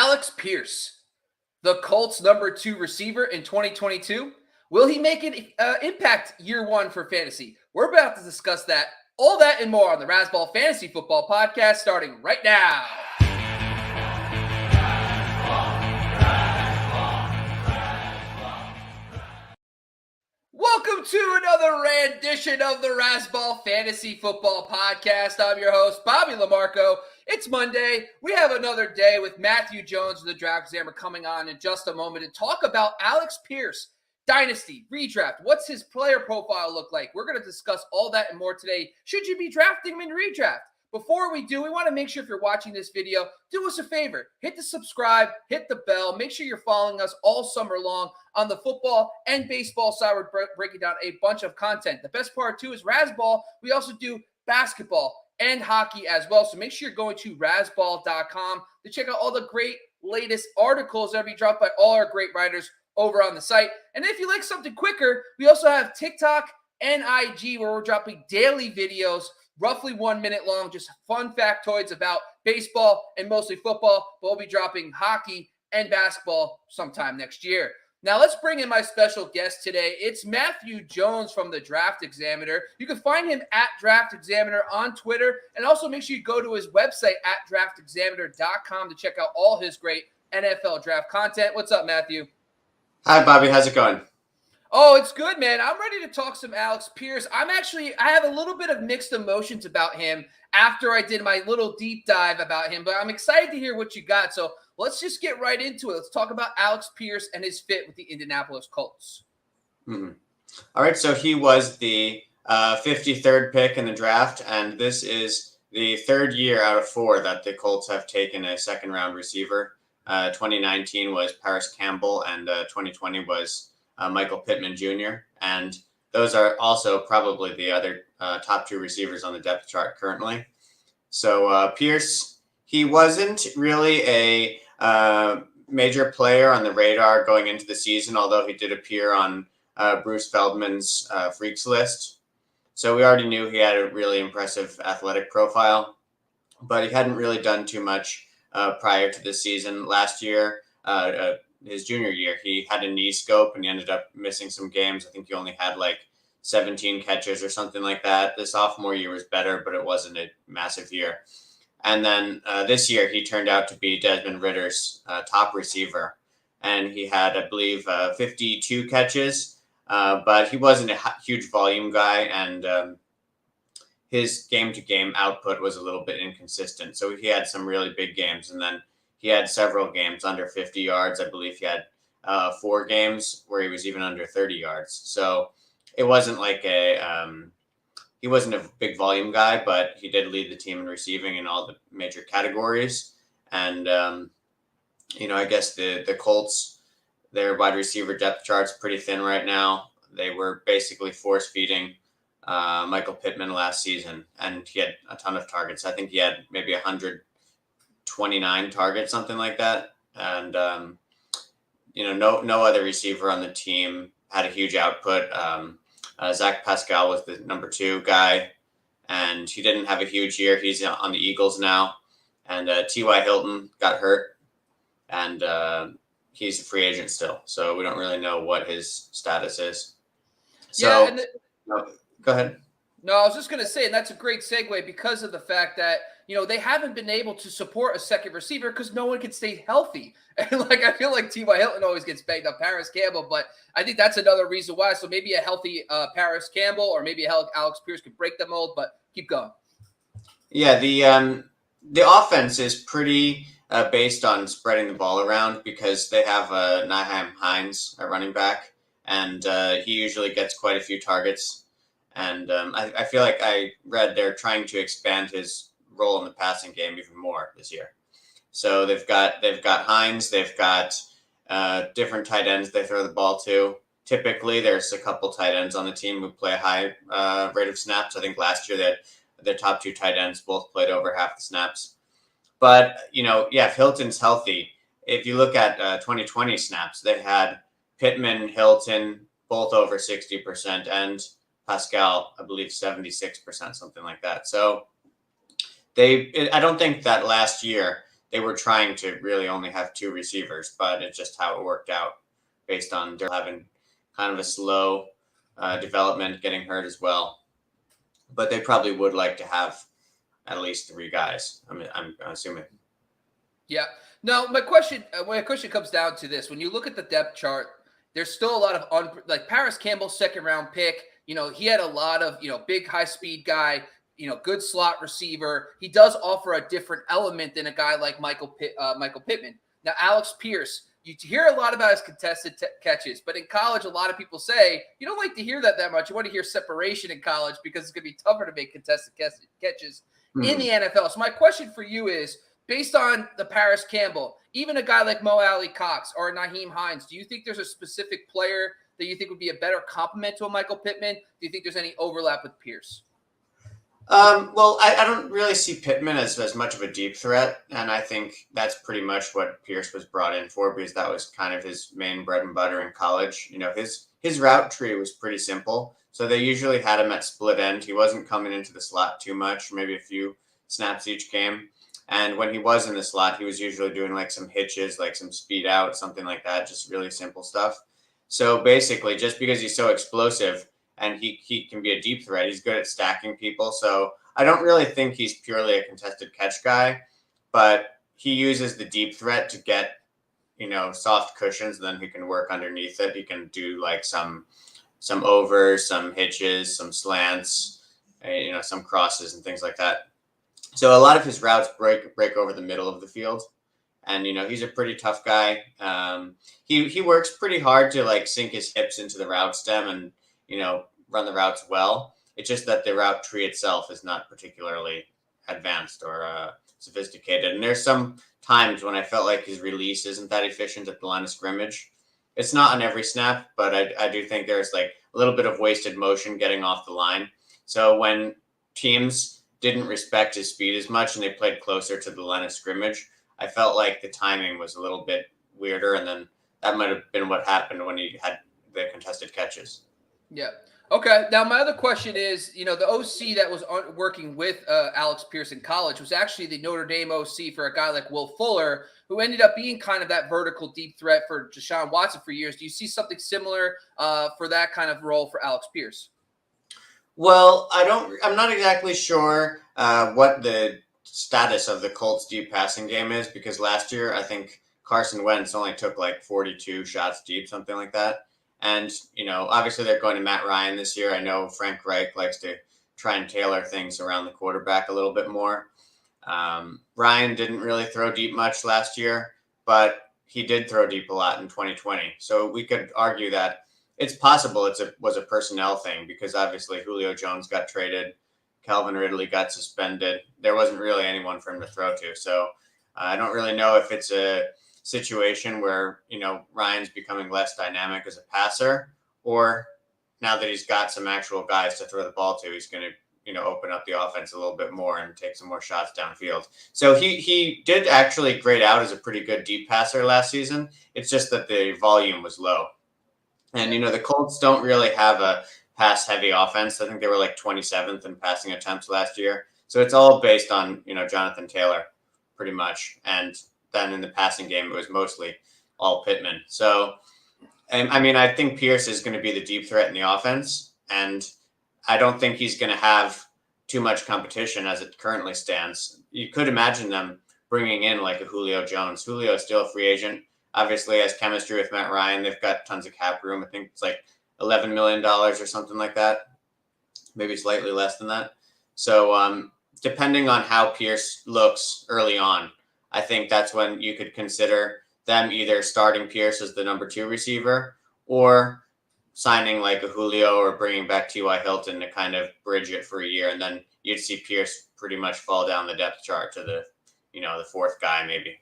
Alec Pierce, the Colts' #2 receiver in 2022. Will he make an impact year one for fantasy? We're about to discuss that, all that and more on the Razzball Fantasy Football Podcast starting right now. Welcome to another rendition of the Razzball Fantasy Football Podcast. I'm your host, Bobby Lamarco. It's Monday. We have another day with Matthew Jones of the Draft Examiner coming on in just a moment to talk about Alec Pierce, Dynasty, Redraft. What's his player profile look like? We're going to discuss all that and more today. Should you be drafting him in Redraft? Before we do, we want to make sure if you're watching this video, do us a favor. Hit the subscribe, hit the bell. Make sure you're following us all summer long on the football and baseball side. We're breaking down a bunch of content. The best part, too, is Razzball. We also do basketball and hockey as well. So make sure you're going to razzball.com to check out all the great latest articles that we dropped by all our great writers over on the site. And if you like something quicker, we also have TikTok and IG where we're dropping daily videos, roughly 1 minute long, just fun factoids about baseball and mostly football. But we'll be dropping hockey and basketball sometime next year. Now let's bring in my special guest today. It's Matthew Jones from the Draft Examiner. You can find him at Draft Examiner on Twitter. And also make sure you go to his website at draftexaminer.com to check out all his great NFL draft content. What's up, Matthew? Hi, Bobby. How's it going? Oh, it's good, man. I'm ready to talk some Alec Pierce. I have a little bit of mixed emotions about him after I did my little deep dive about him, but I'm excited to hear what you got. So let's just get right into it. Let's talk about Alec Pierce and his fit with the Indianapolis Colts. Mm-hmm. All right, so he was the 53rd pick in the draft, and this is the third year out of 4 that the Colts have taken a second-round receiver. 2019 was Paris Campbell, and 2020 was Michael Pittman Jr., and those are also probably the other top 2 receivers on the depth chart currently. So Pierce, he wasn't really a major player on the radar going into the season, although he did appear on Bruce Feldman's Freaks list. So we already knew he had a really impressive athletic profile, but he hadn't really done too much prior to this season. Last year, his junior year, he had a knee scope and he ended up missing some games. I think he only had like 17 catches or something like that. The sophomore year was better, but it wasn't a massive year. And then this year, he turned out to be Desmond Ritter's top receiver. And he had, I believe, 52 catches, but he wasn't a huge volume guy. And his game-to-game output was a little bit inconsistent. So he had some really big games. And then he had several games under 50 yards. I believe he had 4 games where he was even under 30 yards. So it wasn't like he wasn't a big volume guy, but he did lead the team in receiving in all the major categories. And, I guess the Colts, their wide receiver depth chart's pretty thin right now. They were basically force-feeding Michael Pittman last season, and he had a ton of targets. I think he had maybe 129 targets, something like that. And, no other receiver on the team had a huge output. Zach Pascal was the number 2 guy, and he didn't have a huge year. He's on the Eagles now. And T.Y. Hilton got hurt, and he's a free agent still. So we don't really know what his status is. So, go ahead. No, I was just going to say, and that's a great segue because of the fact that, they haven't been able to support a second receiver because no one can stay healthy. And I feel like T.Y. Hilton always gets banged up, Paris Campbell, but I think that's another reason why. So maybe a healthy Paris Campbell or maybe a healthy Alec Pierce could break the mold, but keep going. Yeah, the offense is pretty based on spreading the ball around because they have Nyheim Hines at running back, and he usually gets quite a few targets. And I feel like I read they're trying to expand his role in the passing game even more this year. So they've got Hines, they've got different tight ends they throw the ball to. Typically, there's a couple tight ends on the team who play a high rate of snaps. I think last year their top 2 tight ends both played over half the snaps. But if Hilton's healthy, if you look at 2020 snaps, they had Pittman, Hilton, both over 60%, and Pascal, I believe 76%, something like that. So I don't think that last year they were trying to really only have 2 receivers, but it's just how it worked out based on they're having kind of a slow development, getting hurt as well. But they probably would like to have at least 3 guys. I'm assuming. Yeah. No, my question comes down to this: when you look at the depth chart, there's still a lot of like Paris Campbell's second round pick. He had a lot of big high speed guy. Good slot receiver. He does offer a different element than a guy like Michael Pittman. Now, Alec Pierce, you hear a lot about his contested catches, but in college, a lot of people say you don't like to hear that much. You want to hear separation in college because it's going to be tougher to make contested catches in the NFL. So my question for you is, based on the Paris Campbell, even a guy like Alie-Cox or Nyheim Hines, do you think there's a specific player that you think would be a better complement to a Michael Pittman? Do you think there's any overlap with Pierce? Well, I don't really see Pittman as much of a deep threat, and I think that's pretty much what Pierce was brought in for, because that was kind of his main bread and butter in college. His route tree was pretty simple, so they usually had him at split end. He wasn't coming into the slot too much, maybe a few snaps each game. And when he was in the slot, he was usually doing like some hitches, like some speed out, something like that, just really simple stuff. So basically, just because he's so explosive and he can be a deep threat, he's good at stacking people. So I don't really think he's purely a contested catch guy, but he uses the deep threat to get, soft cushions, and then he can work underneath it. He can do like some overs, some hitches, some slants, some crosses and things like that. So a lot of his routes break over the middle of the field, and he's a pretty tough guy. He works pretty hard to like sink his hips into the route stem and run the routes well. It's just that the route tree itself is not particularly advanced or sophisticated. And there's some times when I felt like his release isn't that efficient at the line of scrimmage. It's not on every snap, but I do think there's like a little bit of wasted motion getting off the line. So when teams didn't respect his speed as much and they played closer to the line of scrimmage, I felt like the timing was a little bit weirder, and then that might have been what happened when he had the contested catches. Yeah. Okay. Now, my other question is, the OC that was working with Alec Pierce in college was actually the Notre Dame OC for a guy like Will Fuller, who ended up being kind of that vertical deep threat for Deshaun Watson for years. Do you see something similar for that kind of role for Alec Pierce? Well, I'm not exactly sure what the status of the Colts deep passing game is, because last year I think Carson Wentz only took like 42 shots deep, something like that. And, obviously they're going to Matt Ryan this year. I know Frank Reich likes to try and tailor things around the quarterback a little bit more. Ryan didn't really throw deep much last year, but he did throw deep a lot in 2020. So we could argue that it's possible it was a personnel thing, because obviously Julio Jones got traded. Calvin Ridley got suspended. There wasn't really anyone for him to throw to. So I don't really know if it's a situation where, Ryan's becoming less dynamic as a passer, or now that he's got some actual guys to throw the ball to, he's going to, open up the offense a little bit more and take some more shots downfield. So he did actually grade out as a pretty good deep passer last season. It's just that the volume was low. And, the Colts don't really have a pass-heavy offense. I think they were like 27th in passing attempts last year. So it's all based on, Jonathan Taylor pretty much. And then in the passing game, it was mostly all Pittman. So, I think Pierce is going to be the deep threat in the offense. And I don't think he's going to have too much competition as it currently stands. You could imagine them bringing in like a Julio Jones. Julio is still a free agent. Obviously has chemistry with Matt Ryan. They've got tons of cap room. I think it's like $11 million or something like that. Maybe slightly less than that. So depending on how Pierce looks early on, I think that's when you could consider them either starting Pierce as the number 2 receiver, or signing like a Julio or bringing back T.Y. Hilton to kind of bridge it for a year. And then you'd see Pierce pretty much fall down the depth chart to the 4th guy maybe.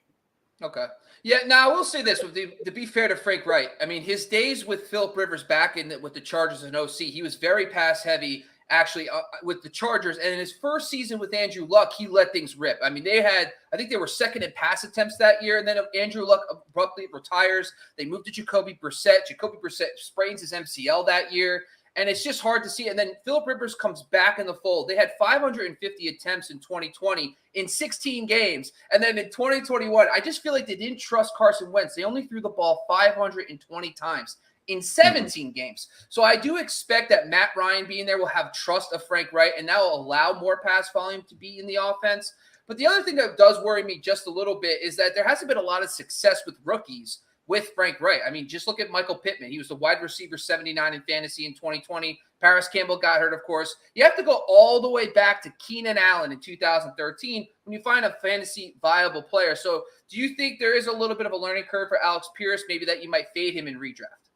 Okay. Yeah, now I will say this, to be fair to Frank Reich, his days with Phillip Rivers back with the Chargers and OC, he was very pass heavy actually with the Chargers. And in his first season with Andrew Luck, he let things rip. I think they were second in pass attempts that year. And then Andrew Luck abruptly retires. They moved to Jacoby Brissett. Jacoby Brissett sprains his MCL that year. And it's just hard to see. And then Phillip Rivers comes back in the fold. They had 550 attempts in 2020 in 16 games. And then in 2021, I just feel like they didn't trust Carson Wentz. They only threw the ball 520 times in 17 games. So I do expect that Matt Ryan being there will have trust of Frank Reich, and that will allow more pass volume to be in the offense. But the other thing that does worry me just a little bit is that there hasn't been a lot of success with rookies with Frank Reich. I mean, just look at Michael Pittman. He was the wide receiver 79 in fantasy in 2020. Paris Campbell got hurt, of course. You have to go all the way back to Keenan Allen in 2013 when you find a fantasy viable player. So do you think there is a little bit of a learning curve for Alec Pierce, maybe that you might fade him in redraft?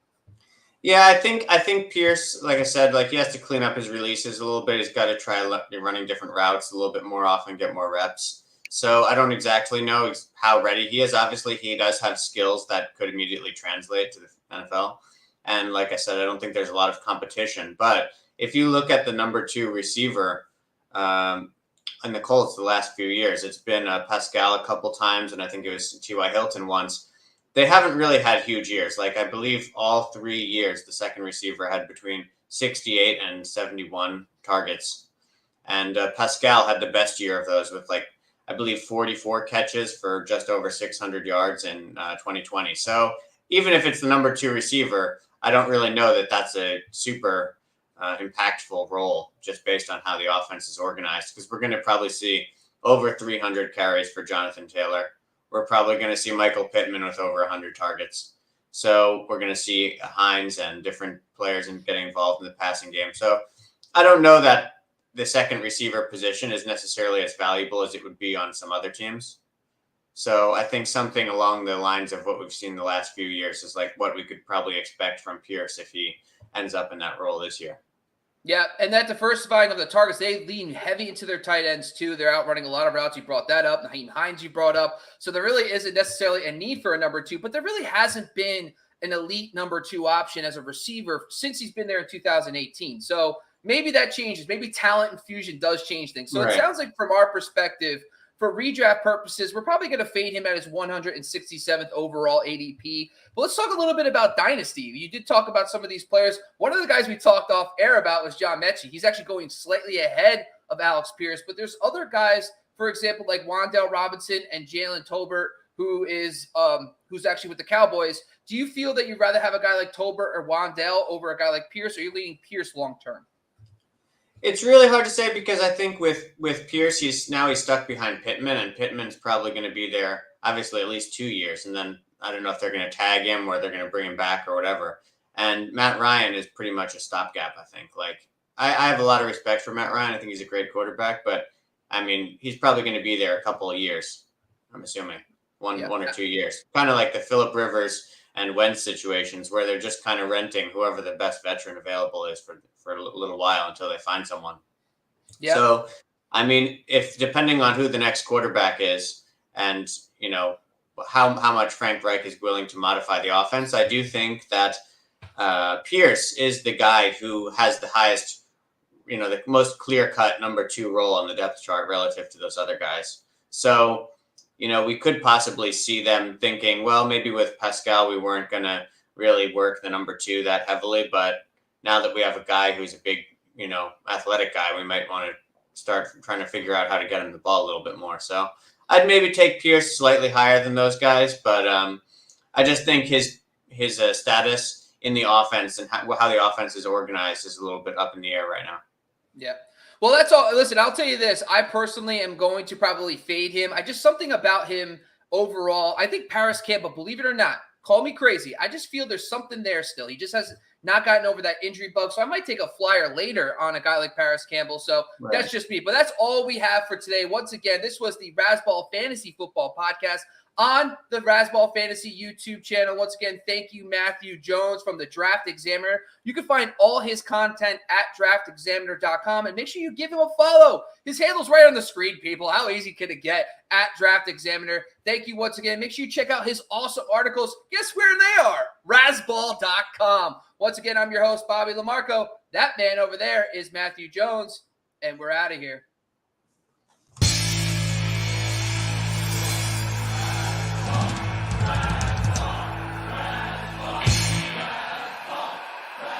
Yeah, I think Pierce, like I said, like he has to clean up his releases a little bit. He's got to try running different routes a little bit more often, get more reps. So I don't exactly know how ready he is. Obviously, he does have skills that could immediately translate to the NFL. And like I said, I don't think there's a lot of competition. But if you look at the number 2 receiver in the Colts the last few years, it's been Pascal a couple times, and I think it was T.Y. Hilton once. They haven't really had huge years. Like I believe all 3 years, the second receiver had between 68 and 71 targets. And Pascal had the best year of those with I believe 44 catches for just over 600 yards in 2020. So even if it's the number 2 receiver, I don't really know that that's a super impactful role just based on how the offense is organized, because we're going to probably see over 300 carries for Jonathan Taylor. We're probably going to see Michael Pittman with over 100 targets. So we're going to see Hines and different players getting involved in the passing game. So I don't know that the second receiver position is necessarily as valuable as it would be on some other teams. So I think something along the lines of what we've seen the last few years is like what we could probably expect from Pierce if he ends up in that role this year. Yeah, and that diversifying of the targets, they lean heavy into their tight ends too. They're out running a lot of routes. You brought that up. Nyheim Hines you brought up. So there really isn't necessarily a need for a number 2, but there really hasn't been an elite number 2 option as a receiver since he's been there in 2018. So maybe that changes. Maybe talent infusion does change things. So It sounds like from our perspective, for redraft purposes, we're probably going to fade him at his 167th overall ADP. But let's talk a little bit about Dynasty. You did talk about some of these players. One of the guys we talked off air about was John Mechie. He's actually going slightly ahead of Alec Pierce. But there's other guys, for example, like Wan'Dale Robinson and Jalen Tolbert, who's actually with the Cowboys. Do you feel that you'd rather have a guy like Tolbert or Wan'Dale over a guy like Pierce, or are you leaning Pierce long-term? It's really hard to say because I think with Pierce, he's stuck behind Pittman, and Pittman's probably going to be there, obviously, at least 2 years. And then I don't know if they're going to tag him or they're going to bring him back or whatever. And Matt Ryan is pretty much a stopgap, I think. Like, I have a lot of respect for Matt Ryan. I think he's a great quarterback, but I mean, he's probably going to be there a couple of years, I'm assuming. One or 2 years. Kind of like the Phillip Rivers and Wentz situations where they're just kind of renting whoever the best veteran available is for a little while until they find someone. Yeah. So, I mean, if depending on who the next quarterback is and, how much Frank Reich is willing to modify the offense, I do think that Pierce is the guy who has the highest, the most clear-cut number 2 role on the depth chart relative to those other guys. So, we could possibly see them thinking, well, maybe with Pascal, we weren't going to really work the number 2 that heavily. But now that we have a guy who's a big, athletic guy, we might want to start trying to figure out how to get him the ball a little bit more. So I'd maybe take Pierce slightly higher than those guys. But I just think his status in the offense and how the offense is organized is a little bit up in the air right now. Yeah. Well, that's all. Listen, I'll tell you this. I personally am going to probably fade him. Something about him overall. I think Paris Campbell, believe it or not, call me crazy, I just feel there's something there still. He just has not gotten over that injury bug. So I might take a flyer later on a guy like Paris Campbell. So That's just me. But that's all we have for today. Once again, this was the Razzball Fantasy Football Podcast on the Razzball Fantasy YouTube channel. Once again, thank you, Matthew Jones from the Draft Examiner. You can find all his content at draftexaminer.com, and make sure you give him a follow. His handle's right on the screen, people. How easy can it get? At Draft Examiner. Thank you once again. Make sure you check out his awesome articles. Guess where they are? Razzball.com. Once again, I'm your host, Bobby LaMarco. That man over there is Matthew Jones, and we're out of here.